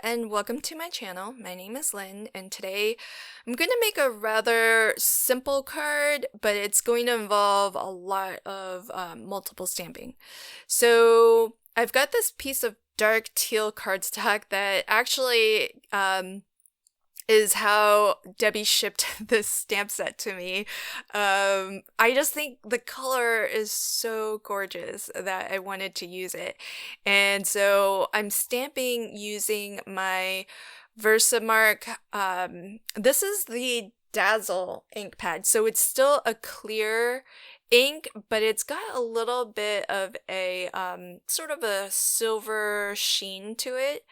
and welcome to my channel. My name is Lynn, and today I'm going to make a rather simple card, but it's going to involve a lot of multiple stamping. So I've got this piece of dark teal cardstock that actually is how Debbie shipped this stamp set to me. I just think the color is so gorgeous that I wanted to use it. And so I'm stamping using my Versamark. This is the Dazzle ink pad. So it's still a clear ink, but it's got a little bit of a sort of a silver sheen to it,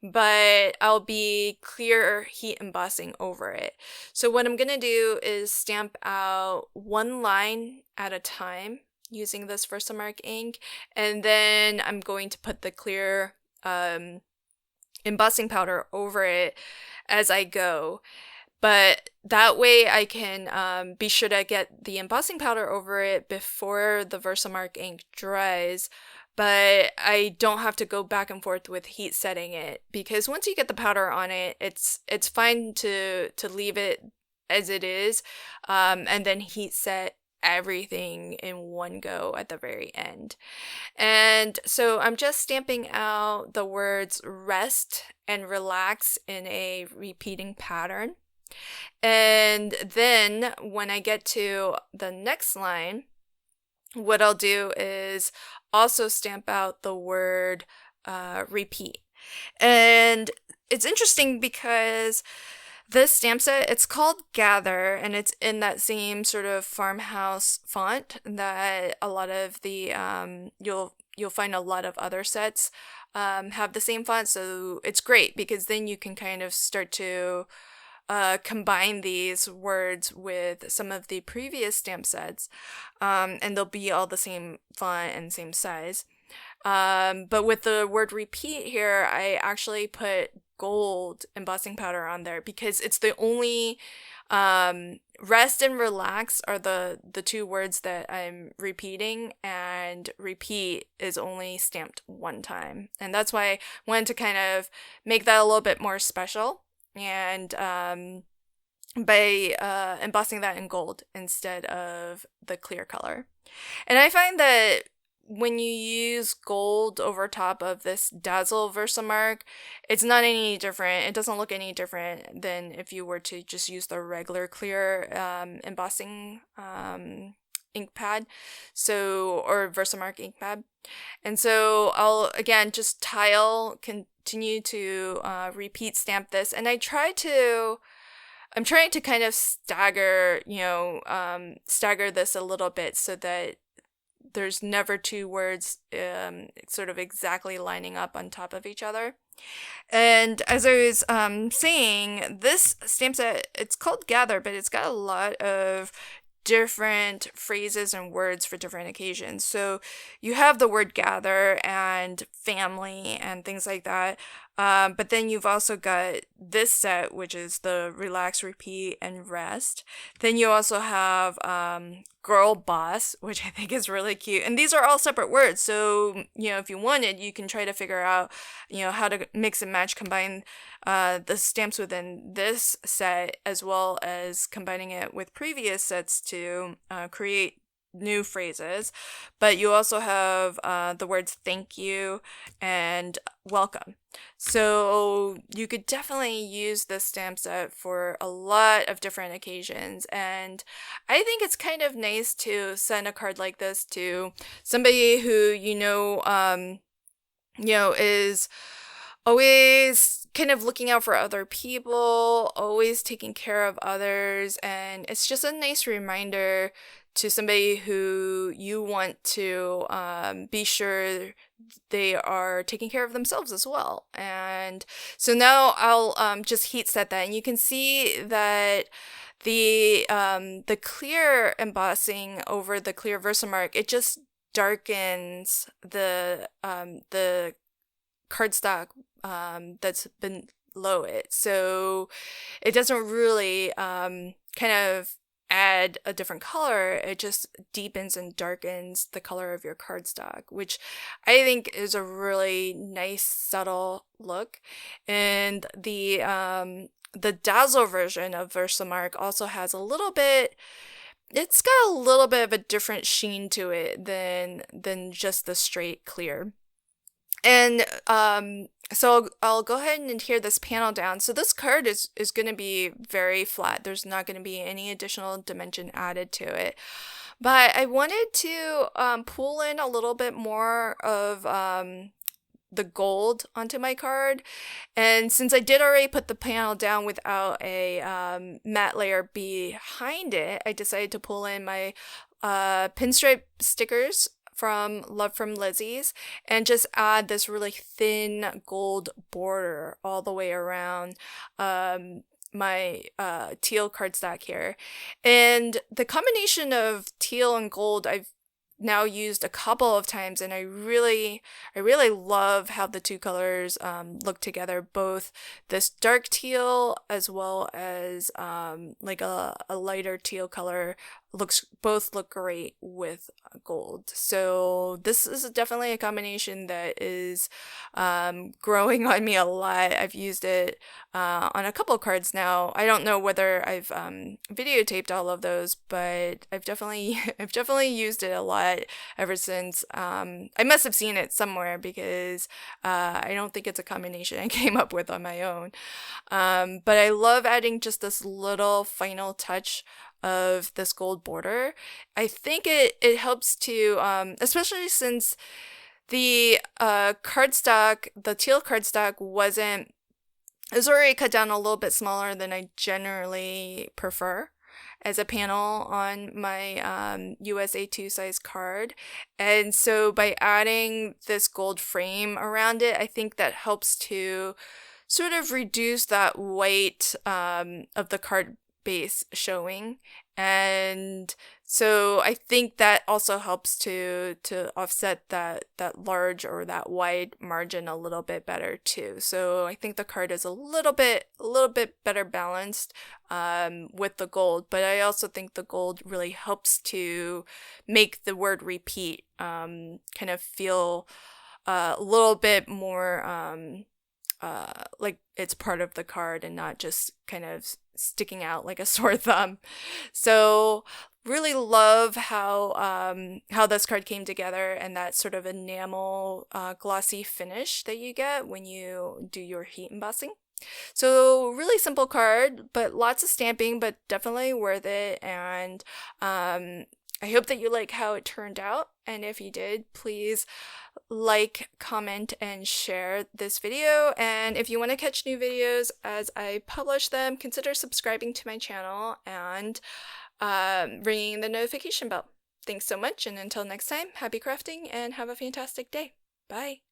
but I'll be clear heat embossing over it. So what I'm gonna do is stamp out one line at a time using this Versamark ink, and then I'm going to put the clear embossing powder over it as I go. But that way I can be sure to get the embossing powder over it before the Versamark ink dries, but I don't have to go back and forth with heat setting it, because once you get the powder on it, it's fine to leave it as it is, and then heat set everything in one go at the very end. And so I'm just stamping out the words rest and relax in a repeating pattern. And then when I get to the next line, what I'll do is also stamp out the word repeat. And it's interesting because this stamp set, it's called Gather, and it's in that same sort of farmhouse font that a lot of the you'll find a lot of other sets have the same font. So it's great because then you can kind of start to combine these words with some of the previous stamp sets, and they'll be all the same font and same size. But with the word repeat here, I actually put gold embossing powder on there because it's the only rest and relax are the two words that I'm repeating, and repeat is only stamped one time. And that's why I wanted to kind of make that a little bit more special, and by embossing that in gold instead of the clear color. And I find that when you use gold over top of this Dazzle Versamark, it's not any different. It doesn't look any different than if you were to just use the regular clear embossing ink pad, or Versamark ink pad. And so I'll again just continue to repeat stamp this, and I'm trying to kind of stagger this a little bit so that there's never two words sort of exactly lining up on top of each other. And as I was saying, this stamp set, it's called Gather, but it's got a lot of different phrases and words for different occasions. So you have the word gather and family and things like that. But then you've also got this set, which is the relax, repeat, and rest. Then you also have girl boss, which I think is really cute. And these are all separate words. So, if you wanted, you can try to figure out, how to mix and match, combine the stamps within this set, as well as combining it with previous sets to create new phrases. But you also have the words thank you and welcome. So you could definitely use this stamp set for a lot of different occasions. And I think it's kind of nice to send a card like this to somebody who is always kind of looking out for other people, always taking care of others, and it's just a nice reminder to somebody who you want to be sure they are taking care of themselves as well. And so now I'll just heat set that, and you can see that the clear embossing over the clear Versamark, it just darkens the cardstock that's below it, so it doesn't really kind of add a different color, it just deepens and darkens the color of your cardstock, which I think is a really nice, subtle look. And the Dazzle version of Versamark also has a little bit, it's got a little bit of a different sheen to it than just the straight clear. And so I'll go ahead and tear this panel down. So this card is going to be very flat. There's not going to be any additional dimension added to it. But I wanted to pull in a little bit more of the gold onto my card. And since I did already put the panel down without a matte layer behind it, I decided to pull in my pinstripe stickers from Love from Lizzie's and just add this really thin gold border all the way around my teal cardstock here. And the combination of teal and gold I've now used a couple of times, and I really love how the two colors look together, both this dark teal as well as like a lighter teal color both look great with gold. So this is definitely a combination that is growing on me a lot. I've used it on a couple of cards now. I don't know whether I've videotaped all of those, but I've definitely used it a lot ever since. I must have seen it somewhere because I don't think it's a combination I came up with on my own. But I love adding just this little final touch of this gold border. I think it helps to, especially since the cardstock, the teal cardstock it was already cut down a little bit smaller than I generally prefer as a panel on my US A2 size card. And so by adding this gold frame around it, I think that helps to sort of reduce that weight of the card base showing. And so I think that also helps to offset that large or that wide margin a little bit better too. So I think the card is a little bit better balanced with the gold, but I also think the gold really helps to make the word repeat kind of feel a little bit more like it's part of the card and not just kind of sticking out like a sore thumb. So really love how this card came together, and that sort of enamel glossy finish that you get when you do your heat embossing. So really simple card, but lots of stamping, but definitely worth it. And I hope that you like how it turned out. And if you did, please like, comment, and share this video. And if you want to catch new videos as I publish them, consider subscribing to my channel and ringing the notification bell. Thanks so much, and until next time, happy crafting and have a fantastic day. Bye!